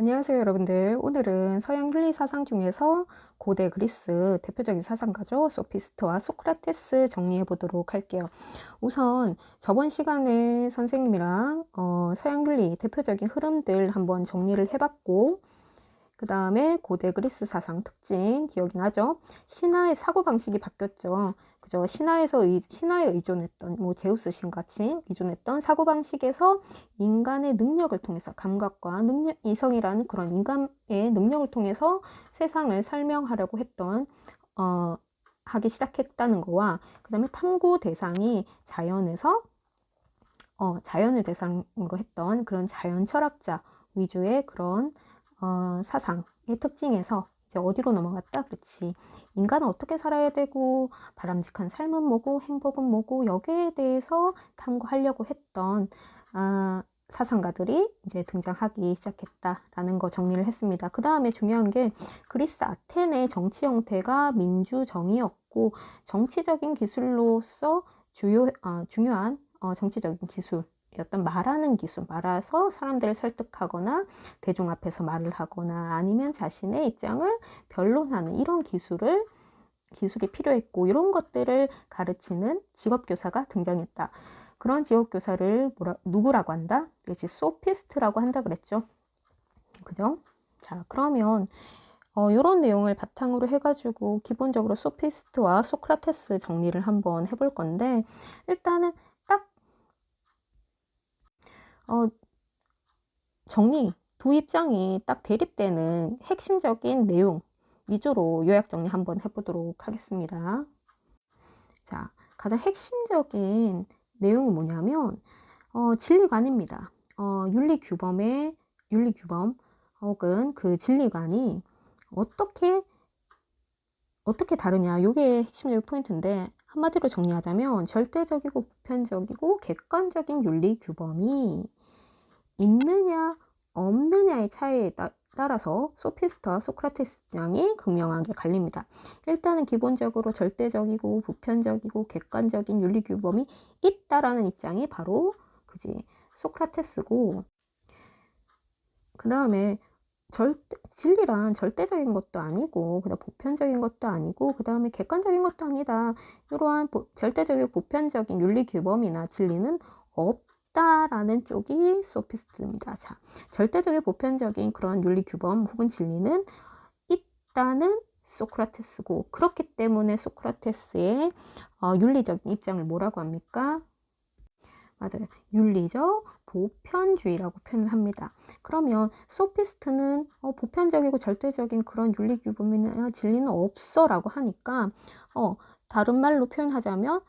안녕하세요, 여러분들. 오늘은 서양 윤리 사상 중에서 고대 그리스 대표적인 사상가죠. 소피스트와 소크라테스 정리해 보도록 할게요. 우선 저번 시간에 선생님이랑 서양 윤리 대표적인 흐름들 한번 정리를 해봤고, 그 다음에 고대 그리스 사상 특징 기억이 나죠? 신화의 사고방식이 바뀌었죠. 그죠? 신화에 의존했던, 뭐, 제우스 신 같이 의존했던 사고방식에서 인간의 능력을 통해서, 감각과 이성이라는 그런 인간의 능력을 통해서 세상을 설명하려고 했던, 하기 시작했다는 거와, 그 다음에 탐구 대상이 자연을 대상으로 했던 그런 자연 철학자 위주의 그런 사상의 특징에서 이제 어디로 넘어갔다? 그렇지. 인간은 어떻게 살아야 되고, 바람직한 삶은 뭐고, 행복은 뭐고, 여기에 대해서 탐구하려고 했던 사상가들이 이제 등장하기 시작했다라는 거 정리를 했습니다. 그 다음에 중요한 게 그리스 아테네의 정치 형태가 민주정의였고, 정치적인 기술로서 중요한 정치적인 기술이었던 말하는 기술, 말아서 사람들을 설득하거나 대중 앞에서 말을 하거나 아니면 자신의 입장을 변론하는 이런 기술이 필요했고, 이런 것들을 가르치는 직업교사가 등장했다. 그런 직업교사를 누구라고 한다? 그렇지, 소피스트라고 한다 그랬죠. 그죠? 자, 그러면 이런 내용을 바탕으로 해가지고 기본적으로 소피스트와 소크라테스 정리를 한번 해볼 건데, 일단은 딱 두 입장이 딱 대립되는 핵심적인 내용 위주로 요약 정리 한번 해보도록 하겠습니다. 자, 가장 핵심적인 내용은 뭐냐면 진리관입니다. 윤리규범 혹은 그 진리관이 어떻게 다르냐, 이게 핵심적인 포인트인데, 한마디로 정리하자면 절대적이고 보편적이고 객관적인 윤리규범이 있느냐 없느냐의 차이에 따라서 소피스트와 소크라테스 입장이 극명하게 갈립니다. 일단은 기본적으로 절대적이고 보편적이고 객관적인 윤리규범이 있다라는 입장이 바로 소크라테스고, 그 다음에 진리란 절대적인 것도 아니고, 그다음 보편적인 것도 아니고, 그 다음에 객관적인 것도 아니다. 이러한 절대적이고 보편적인 윤리 규범이나 진리는 없다라는 쪽이 소피스트입니다. 자, 절대적이고 보편적인 그런 윤리 규범 혹은 진리는 있다는 소크라테스고, 그렇기 때문에 소크라테스의 윤리적인 입장을 뭐라고 합니까? 맞아요. 윤리적 보편주의라고 표현을 합니다. 그러면 소피스트는 보편적이고 절대적인 그런 윤리규범이나 진리는 없어 라고 하니까 다른 말로 표현하자면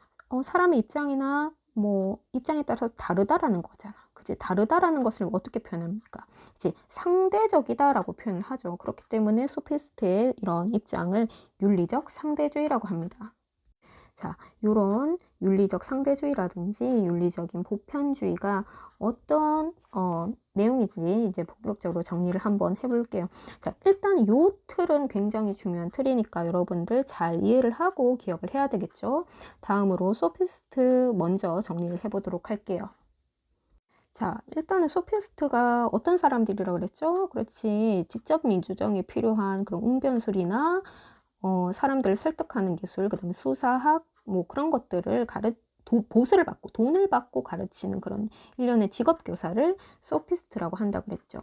사람의 입장이나 뭐 입장에 따라서 다르다라는 거잖아. 그치? 다르다라는 것을 어떻게 표현합니까? 이제 상대적이다라고 표현을 하죠. 그렇기 때문에 소피스트의 이런 입장을 윤리적 상대주의라고 합니다. 자, 요런 윤리적 상대주의라든지 윤리적인 보편주의가 어떤 내용이지 이제 본격적으로 정리를 한번 해볼게요. 자, 일단 요 틀은 굉장히 중요한 틀이니까 여러분들 잘 이해를 하고 기억을 해야 되겠죠. 다음으로 소피스트 먼저 정리를 해보도록 할게요. 자, 일단은 소피스트가 어떤 사람들이라고 그랬죠? 그렇지. 직접 민주정이 필요한 그런 웅변술이나 사람들을 설득하는 기술, 그 다음에 수사학, 뭐 그런 것들을 보수를 받고, 돈을 받고 가르치는 그런 일련의 직업교사를 소피스트라고 한다 그랬죠.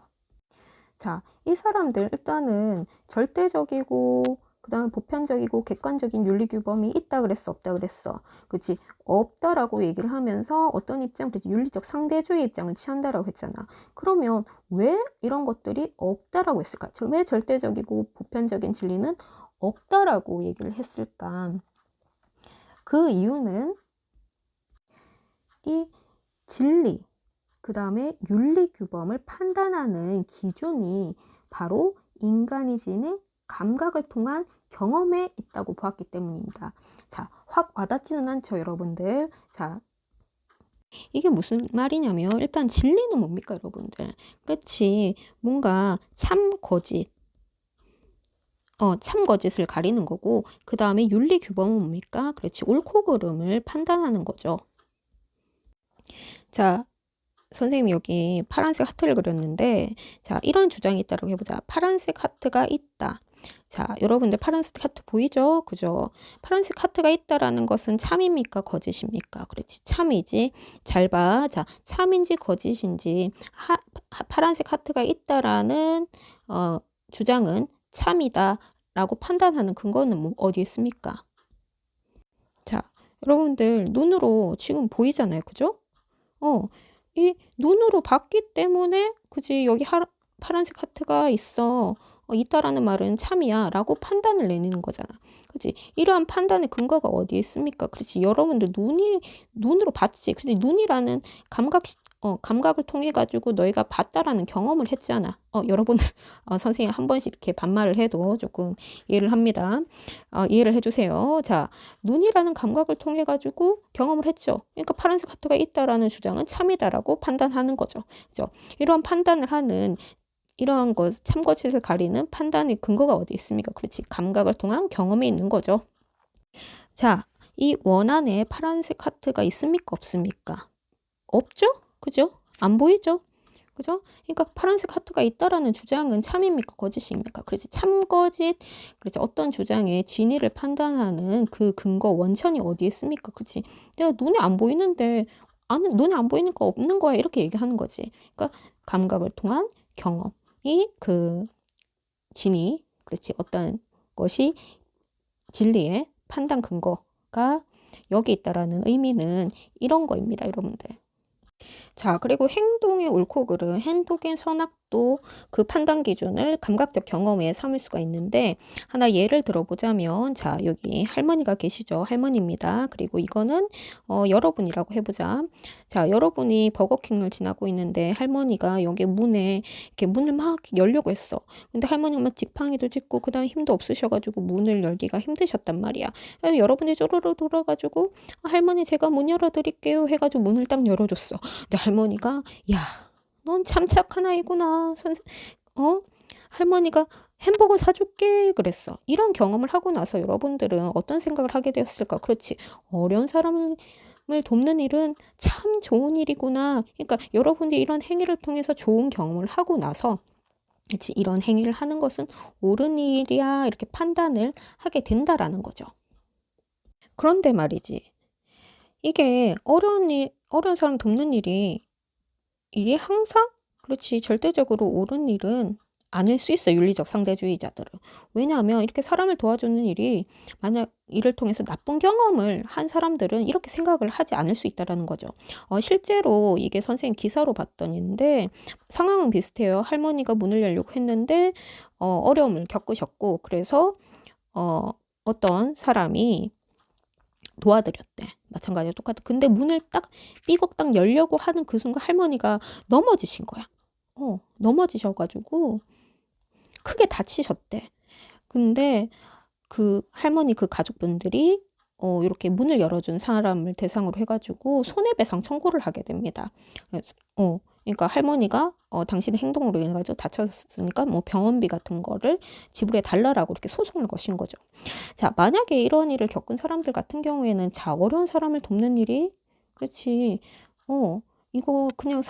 자, 이 사람들 일단은 절대적이고, 그 다음에 보편적이고 객관적인 윤리규범이 있다 그랬어, 없다 그랬어. 그치? 없다라고 얘기를 하면서 어떤 입장, 그치? 윤리적 상대주의 입장을 취한다라고 했잖아. 그러면 왜 이런 것들이 없다라고 했을까? 왜 절대적이고 보편적인 진리는 없다라고 얘기를 했을까? 그 이유는 이 진리, 그 다음에 윤리규범을 판단하는 기준이 바로 인간이 지닌 감각을 통한 경험에 있다고 보았기 때문입니다. 자, 확 와닿지는 않죠, 여러분들. 자, 이게 무슨 말이냐면, 일단 진리는 뭡니까, 여러분들? 그렇지. 뭔가 참 거짓을 가리는 거고, 그 다음에 윤리규범은 뭡니까? 그렇지. 옳고 그름을 판단하는 거죠. 자, 선생님이 여기 파란색 하트를 그렸는데, 자, 이런 주장이 있다고 해보자. 파란색 하트가 있다. 자, 여러분들 파란색 하트 보이죠? 그죠? 파란색 하트가 있다라는 것은 참입니까? 거짓입니까? 그렇지, 참이지. 잘 봐. 자, 참인지 거짓인지. 파란색 하트가 있다라는 주장은 참이다라고 판단하는 근거는 뭐 어디에 있습니까? 자, 여러분들 눈으로 지금 보이잖아요. 그죠? 이 눈으로 봤기 때문에 그지, 여기 파란색 하트가 있다라는 말은 참이야 라고 판단을 내리는 거잖아. 그치? 이러한 판단의 근거가 어디에 있습니까? 그렇지. 여러분들 눈으로 봤지. 그치? 눈이라는 감각을 통해 가지고 너희가 봤다라는 경험을 했잖아. 여러분들 선생님 한 번씩 이렇게 반말을 해도 조금 이해를 합니다. 이해를 해주세요. 자, 눈이라는 감각을 통해 가지고 경험을 했죠. 그러니까 파란색 하트가 있다라는 주장은 참이다라고 판단하는 거죠. 그죠? 이러한 판단을 하는, 이러한 것, 참거짓을 가리는 판단의 근거가 어디 있습니까? 그렇지. 감각을 통한 경험이 있는 거죠. 자, 이 원안에 파란색 하트가 있습니까? 없습니까? 없죠? 그죠? 안 보이죠? 그죠? 그러니까 파란색 하트가 있다라는 주장은 참입니까? 거짓입니까? 그렇지. 참거짓, 그렇지. 어떤 주장의 진위를 판단하는 그 근거, 원천이 어디에 있습니까? 그렇지. 내가 눈에 안 보이는데, 눈에 안 보이니까 없는 거야. 이렇게 얘기하는 거지. 그러니까 감각을 통한 경험이 그 진위, 그렇지. 어떤 것이 진리의 판단 근거가 여기 있다라는 의미는 이런 거입니다. 여러분들. 자, 그리고 행동의 옳고 그름, 행동의 선악도 그 판단 기준을 감각적 경험에 삼을 수가 있는데, 하나 예를 들어보자면, 자, 여기 할머니가 계시죠? 할머니입니다. 그리고 이거는 여러분이라고 해보자. 자, 여러분이 버거킹을 지나고 있는데 할머니가 여기 이렇게 문을 막 열려고 했어. 근데 할머니가 막 지팡이도 짚고 그다음 힘도 없으셔가지고 문을 열기가 힘드셨단 말이야. 여러분이 쪼르르 돌아가지고 할머니 제가 문 열어드릴게요 해가지고 문을 딱 열어줬어. 근데 할머니가, 야, 넌 참 착한 아이구나. 할머니가 햄버거 사줄게 그랬어. 이런 경험을 하고 나서 여러분들은 어떤 생각을 하게 되었을까? 그렇지. 어려운 사람을 돕는 일은 참 좋은 일이구나. 그러니까 여러분들이 이런 행위를 통해서 좋은 경험을 하고 나서, 그렇지, 이런 행위를 하는 것은 옳은 일이야 이렇게 판단을 하게 된다라는 거죠. 그런데 말이지, 이게 어려운 사람 돕는 일이 항상, 그렇지, 절대적으로 옳은 일은 아닐 수 있어, 윤리적 상대주의자들은. 왜냐하면 이렇게 사람을 도와주는 일이, 만약 이를 통해서 나쁜 경험을 한 사람들은 이렇게 생각을 하지 않을 수 있다는 거죠. 실제로 이게 선생님 기사로 봤던 일인데 상황은 비슷해요. 할머니가 문을 열려고 했는데 어려움을 겪으셨고, 그래서 어떤 사람이 도와드렸대. 마찬가지로 똑같아. 근데 문을 딱 삐걱 딱 열려고 하는 그 순간 할머니가 넘어지신 거야. 넘어지셔가지고 크게 다치셨대. 근데 그 할머니 그 가족분들이 이렇게 문을 열어준 사람을 대상으로 해가지고 손해배상 청구를 하게 됩니다. 그러니까 할머니가 당신의 행동으로 인해 가지고 다쳤으니까 뭐 병원비 같은 거를 지불해 달라라고 이렇게 소송을 거신 거죠. 자, 만약에 이런 일을 겪은 사람들 같은 경우에는, 자, 어려운 사람을 돕는 일이, 그렇지, 이거 그냥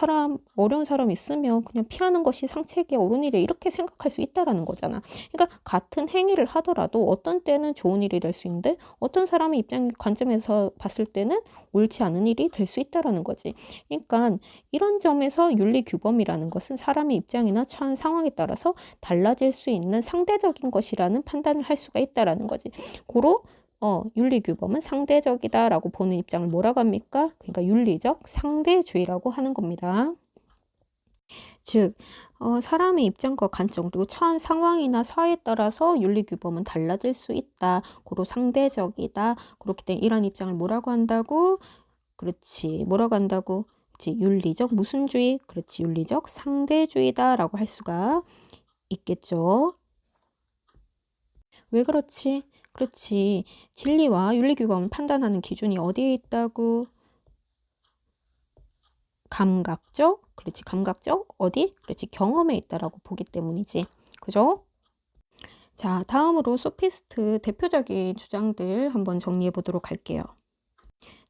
어려운 사람 있으면 그냥 피하는 것이 상책에 옳은 일이 이렇게 생각할 수 있다라는 거잖아. 그러니까 같은 행위를 하더라도 어떤 때는 좋은 일이 될 수 있는데 어떤 사람의 관점에서 봤을 때는 옳지 않은 일이 될 수 있다라는 거지. 그러니까 이런 점에서 윤리규범이라는 것은 사람의 입장이나 처한 상황에 따라서 달라질 수 있는 상대적인 것이라는 판단을 할 수가 있다라는 거지. 고로 윤리규범은 상대적이다라고 보는 입장을 뭐라고 합니까? 그러니까 윤리적 상대주의라고 하는 겁니다. 즉, 사람의 입장과 관점, 그리고 처한 상황이나 사회에 따라서 윤리규범은 달라질 수 있다. 고로 상대적이다. 그렇기 때문에 이런 입장을 뭐라고 한다고? 그렇지. 뭐라고 한다고? 그렇지. 윤리적 무슨주의? 그렇지. 윤리적 상대주의다라고 할 수가 있겠죠. 왜 그렇지? 그렇지. 진리와 윤리규범을 판단하는 기준이 어디에 있다고? 감각적? 그렇지. 감각적? 어디? 그렇지. 경험에 있다라고 보기 때문이지. 그죠? 자, 다음으로 소피스트 대표적인 주장들 한번 정리해 보도록 할게요.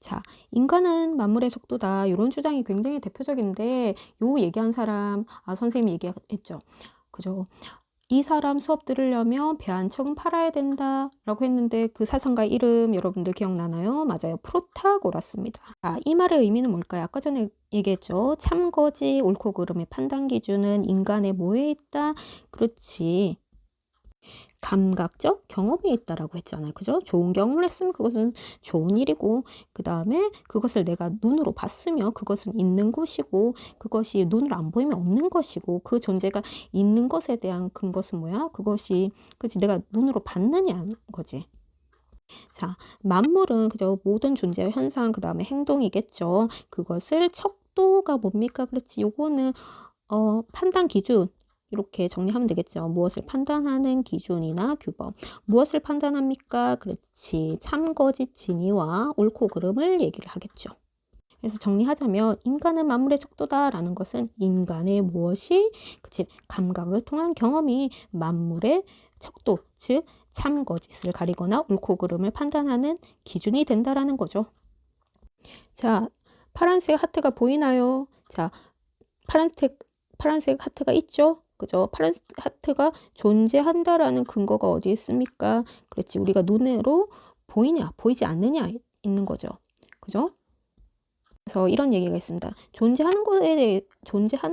자, 인간은 만물의 속도다. 이런 주장이 굉장히 대표적인데 요 얘기한 사람, 선생님이 얘기했죠. 그죠? 이 사람 수업 들으려면 배 한 척은 팔아야 된다 라고 했는데 그 사상가 이름 여러분들 기억나나요? 맞아요. 프로타고라스입니다. 이 말의 의미는 뭘까요? 아까 전에 얘기했죠. 참거지, 옳고 그름의 판단 기준은 인간의 뭐에 있다? 그렇지. 감각적 경험에 있다라고 했잖아요. 그죠? 좋은 경험을 했으면 그것은 좋은 일이고, 그 다음에 그것을 내가 눈으로 봤으면 그것은 있는 것이고, 그것이 눈으로 안 보이면 없는 것이고, 그 존재가 있는 것에 대한 근거는 뭐야? 그것이, 그치, 내가 눈으로 봤느냐는 거지. 자, 만물은 그죠? 모든 존재의 현상, 그 다음에 행동이겠죠. 그것을 척도가 뭡니까? 그렇지. 요거는, 판단 기준. 이렇게 정리하면 되겠죠. 무엇을 판단하는 기준이나 규범. 무엇을 판단합니까? 그렇지. 참거짓 진위와 옳고 그름을 얘기를 하겠죠. 그래서 정리하자면 인간은 만물의 척도다라는 것은 인간의 무엇이 그치 감각을 통한 경험이 만물의 척도, 즉 참거짓을 가리거나 옳고 그름을 판단하는 기준이 된다라는 거죠. 자, 파란색 하트가 보이나요? 자, 파란색 하트가 있죠? 그죠? 파란색 하트가 존재한다라는 근거가 어디 있습니까? 그렇지. 우리가 눈으로 보이냐, 보이지 않느냐 있는 거죠. 그죠? 그래서 이런 얘기가 있습니다. 존재하는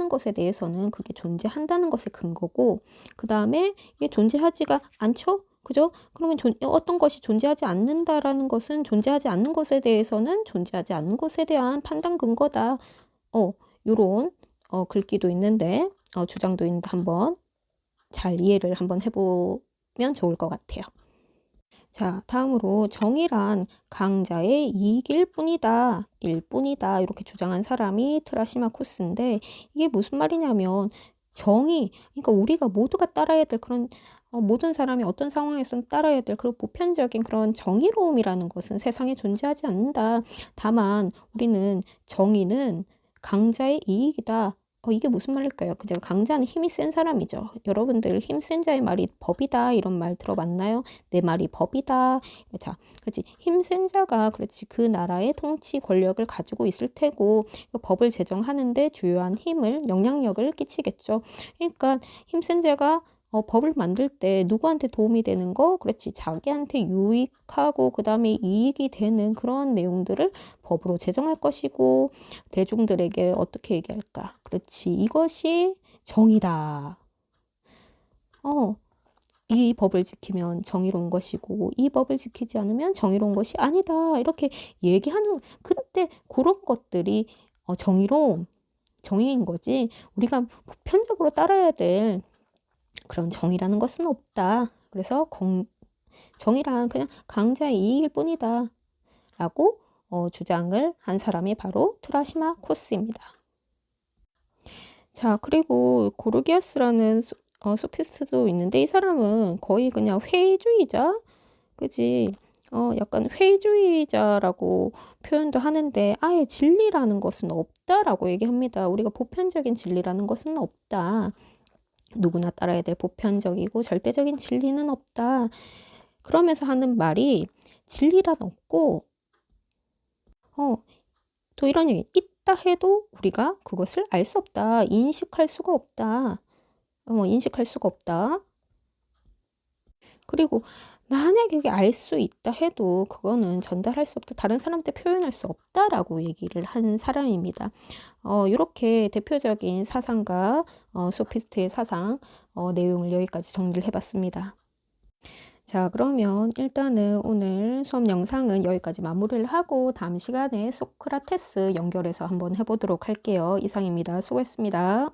것에 대해서는 그게 존재한다는 것의 근거고, 그 다음에 이게 존재하지가 않죠? 그죠? 그러면 어떤 것이 존재하지 않는다라는 것은 존재하지 않는 것에 대해서는 존재하지 않는 것에 대한 판단 근거다. 요런 글귀도 있는데, 주장도 있는데 한번 잘 이해를 한번 해보면 좋을 것 같아요. 자, 다음으로 정의란 강자의 이익일 뿐이다, 일뿐이다 이렇게 주장한 사람이 트라시마코스인데 이게 무슨 말이냐면 정의, 그러니까 우리가 모두가 따라야 될 그런 모든 사람이 어떤 상황에서는 따라야 될 그런 보편적인 그런 정의로움이라는 것은 세상에 존재하지 않는다. 다만 우리는 정의는 강자의 이익이다. 이게 무슨 말일까요? 그죠? 강자는 힘이 센 사람이죠. 여러분들 힘 센 자의 말이 법이다 이런 말 들어봤나요? 내 말이 법이다. 자, 그렇지. 힘 센 자가 그렇지 그 나라의 통치 권력을 가지고 있을 테고 그 법을 제정하는데 주요한 힘을 영향력을 끼치겠죠. 그러니까 힘 센 자가 법을 만들 때 누구한테 도움이 되는 거? 그렇지. 자기한테 유익하고 그 다음에 이익이 되는 그런 내용들을 법으로 제정할 것이고 대중들에게 어떻게 얘기할까? 그렇지. 이것이 정의다. 이 법을 지키면 정의로운 것이고 이 법을 지키지 않으면 정의로운 것이 아니다. 이렇게 얘기하는 그때 그런 것들이 정의인 거지. 우리가 보편적으로 따라야 될 그런 정의라는 것은 없다. 그래서 정의란 그냥 강자의 이익일 뿐이다. 라고 주장을 한 사람이 바로 트라시마코스입니다. 자, 그리고 고르기아스라는 소피스트도 있는데 이 사람은 거의 그냥 회의주의자? 그지? 약간 회의주의자라고 표현도 하는데 아예 진리라는 것은 없다라고 얘기합니다. 우리가 보편적인 진리라는 것은 없다. 누구나 따라야 될 보편적이고 절대적인 진리는 없다. 그러면서 하는 말이 진리란 없고 또 이런 얘기 있다 해도 우리가 그것을 알 수 없다. 인식할 수가 없다. 인식할 수가 없다. 그리고 만약에 그게 알 수 있다 해도 그거는 전달할 수 없다. 다른 사람한테 표현할 수 없다라고 얘기를 한 사람입니다. 이렇게 대표적인 사상가 소피스트의 사상 내용을 여기까지 정리를 해봤습니다. 자, 그러면 일단은 오늘 수업 영상은 여기까지 마무리를 하고 다음 시간에 소크라테스 연결해서 한번 해보도록 할게요. 이상입니다. 수고했습니다.